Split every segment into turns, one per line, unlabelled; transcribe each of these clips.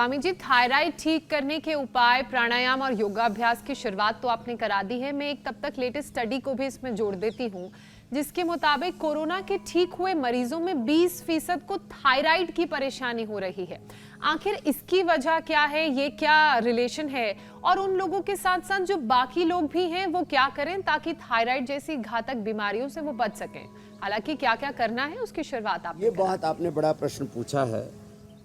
Swami ji, thyroid ठीक करने के उपाय, प्राणायाम और योगाभ्यास की शुरुआत तो आपने करा दी है। मैं एक तब तक लेटेस्ट स्टडी को भी इसमें जोड़ देती हूँ, जिसके मुताबिक कोरोना के ठीक हुए मरीजों में 20% को थायराइड की परेशानी हो रही है। आखिर इसकी वजह क्या है, ये क्या रिलेशन है, और उन लोगों के साथ साथ जो बाकी लोग भी हैं वो क्या करें ताकि थायराइड जैसी घातक बीमारियों से वो बच सकें। हालांकि क्या क्या करना है उसकी शुरुआत आपने
ये बहुत आपने बड़ा प्रश्न पूछा है।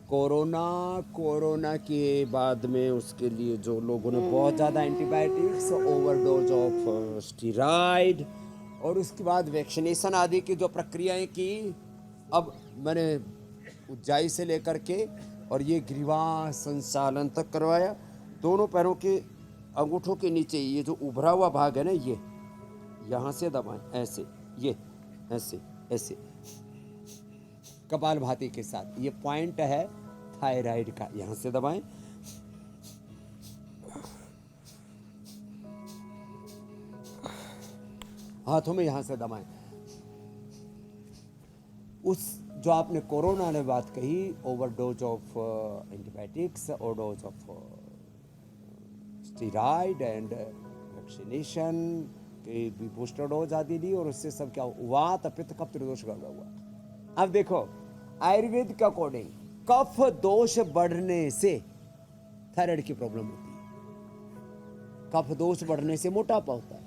कोरोना के बाद में उसके लिए जो लोगों ने बहुत ज़्यादा एंटीबायोटिक्स, ओवरडोज ऑफ स्टीरॉइड और उसके बाद वैक्सीनेशन आदि की जो प्रक्रियाएं की, अब मैंने ऊंचाई से लेकर के और ये ग्रीवा संचालन तक करवाया। दोनों पैरों के अंगूठों के नीचे ये जो उभरा हुआ भाग है ना, ये यहाँ से दबाएं, ऐसे, ये ऐसे ऐसे कपालभाति के साथ। ये पॉइंट है थायराइड का, यहाँ से दबाएं। हाथों में यहाँ से दबाएं। उस जो आपने कोरोना ने बात कही, overdose of antibiotics, overdose of steroid and vaccination के भी बूस्टर डोज आदि ली, और उससे सब क्या वात पित्त कफ त्रिदोष गड़बड़ हुआ। अब देखो आयुर्वेद के अकॉर्डिंग कफ दोष बढ़ने से थायराइड की प्रॉब्लम होती है। कफ दोष बढ़ने से मोटापा होता है,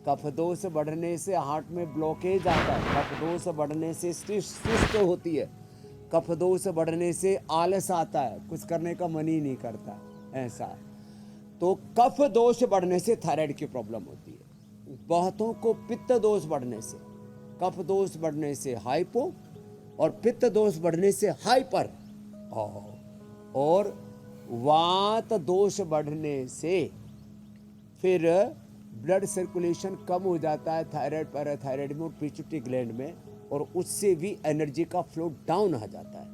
कफ दोष बढ़ने से हार्ट में ब्लॉकेज आता है, कफ दोष बढ़ने से सुस्त होती है, कफ दोष बढ़ने से आलस आता है, कुछ करने का मन ही नहीं करता, ऐसा। तो कफ दोष बढ़ने से थायराइड की प्रॉब्लम होती है। बहुतों को पित्त दोष बढ़ने से, कफ दोष बढ़ने से हाइपो और पित्त दोष बढ़ने से हाइपर, और वात दोष बढ़ने से फिर ब्लड सर्कुलेशन कम हो जाता है थायराइड, पैराथायराइड में और पिट्यूटरी ग्लैंड में, और उससे भी एनर्जी का फ्लो डाउन हो जाता है।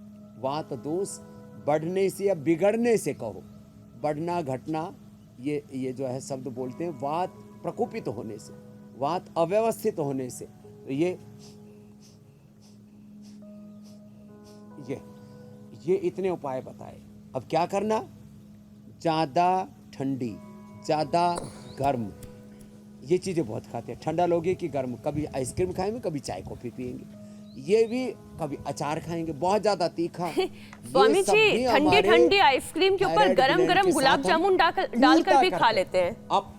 वात दोष बढ़ने से या बिगड़ने से कहो, बढ़ना घटना, ये जो है शब्द बोलते हैं, वात प्रकोपित होने से, वात अव्यवस्थित होने से। तो ये इतने उपाय बताए। अब क्या करना, ज़्यादा ठंडी, ज़्यादा गर्म, ये चीज़ें बहुत खाते हैं। ठंडा लोगे कि गर्म, कभी आइसक्रीम खाएंगे, कभी चाय कॉफ़ी पियेंगे, ये भी कभी अचार खाएंगे, बहुत ज़्यादा तीखा।
स्वामी जी, ठंडी ठंडी आइसक्रीम के ऊपर गरम गरम गुलाब जामुन डालकर भी खा लेते हैं।
अब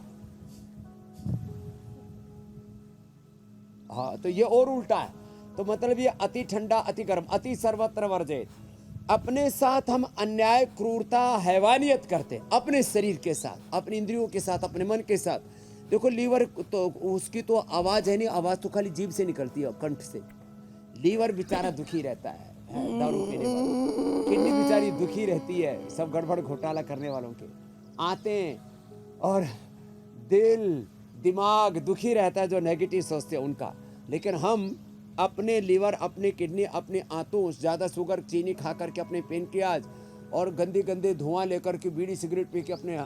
हाँ, तो ये और उल्टा है। तो मतलब ये अति ठंडा, अति गर्म, अति सर्वत्र वर्जित। अपने साथ हम अन्याय, क्रूरता, हैवानियत करते हैं, अपने शरीर के साथ, अपनी इंद्रियों के साथ, अपने मन के साथ। देखो लीवर तो उसकी तो आवाज है नहीं, आवाज तो खाली जीभ से निकलती है, कंठ से। लीवर बेचारा दुखी रहता है दारू पीने वाला, किडनी बेचारी दुखी रहती है सब गड़बड़ घोटाला करने वालों के आते हैं, और दिल दिमाग दुखी रहता है जो नेगेटिव सोचते हैं उनका। लेकिन हम अपने लीवर, अपने किडनी, अपने आंतों, ज़्यादा शुगर चीनी खा करके, अपने पेनक्रियाज और गंदे गंदे धुआं लेकर के, बीड़ी सिगरेट पी के अपने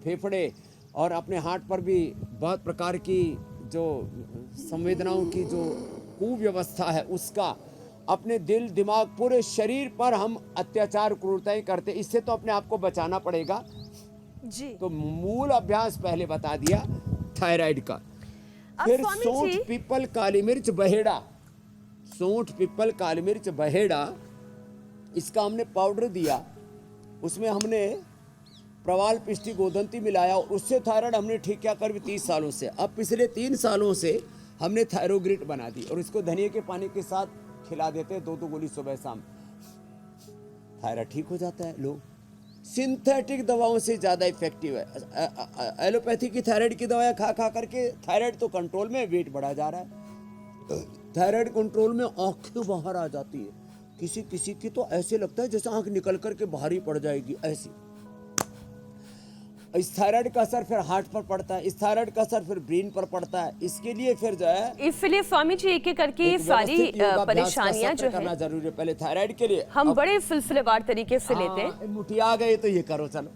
फेफड़े और अपने हार्ट पर भी बहुत प्रकार की जो संवेदनाओं की जो कुव्यवस्था है उसका, अपने दिल दिमाग पूरे शरीर पर हम अत्याचार क्रूरताएं करते। इससे तो अपने आप को बचाना पड़ेगा
जी।
तो मूल अभ्यास पहले बता दिया थायराइड का। फिर सौंठ, पीपल, काली मिर्च, बहेड़ा, सौंठ, पीपल, काली मिर्च, बहेड़ा, इसका हमने पाउडर दिया, उसमें हमने प्रवाल, पिष्टी, गोदंती मिलाया, और उससे थायराइड हमने ठीक किया करीब 30 सालों से। अब पिछले 3 सालों से हमने थायरोग्रिट बना दी, और इसको धनिया के पानी के साथ खिला देते हैं, 2 गोली सुबह शाम। थायराइड ठीक हो जाता है। लोग सिंथेटिक दवाओं से ज़्यादा इफेक्टिव है। एलोपैथी की थायराइड की दवाएं खा खा करके थायराइड तो कंट्रोल में, वेट बढ़ा जा रहा है। थायराइड कंट्रोल में आंखें बाहर आ जाती है, किसी किसी की तो ऐसे लगता है जैसे आंख निकल करके बाहर ही पड़ जाएगी, ऐसी। इस थायराइड का असर फिर हार्ट पर पड़ता है, इस थायराइड का असर फिर ब्रेन पर पड़ता है। इसके लिए फिर जो है,
इसलिए स्वामी जी एक एक करके ये सारी परेशानियां जो
करना जरूरी है। पहले थायराइड के लिए
हम बड़े सिलसिलेवार तरीके से लेते हैं।
मुठिया आ गए तो ये करो, चलो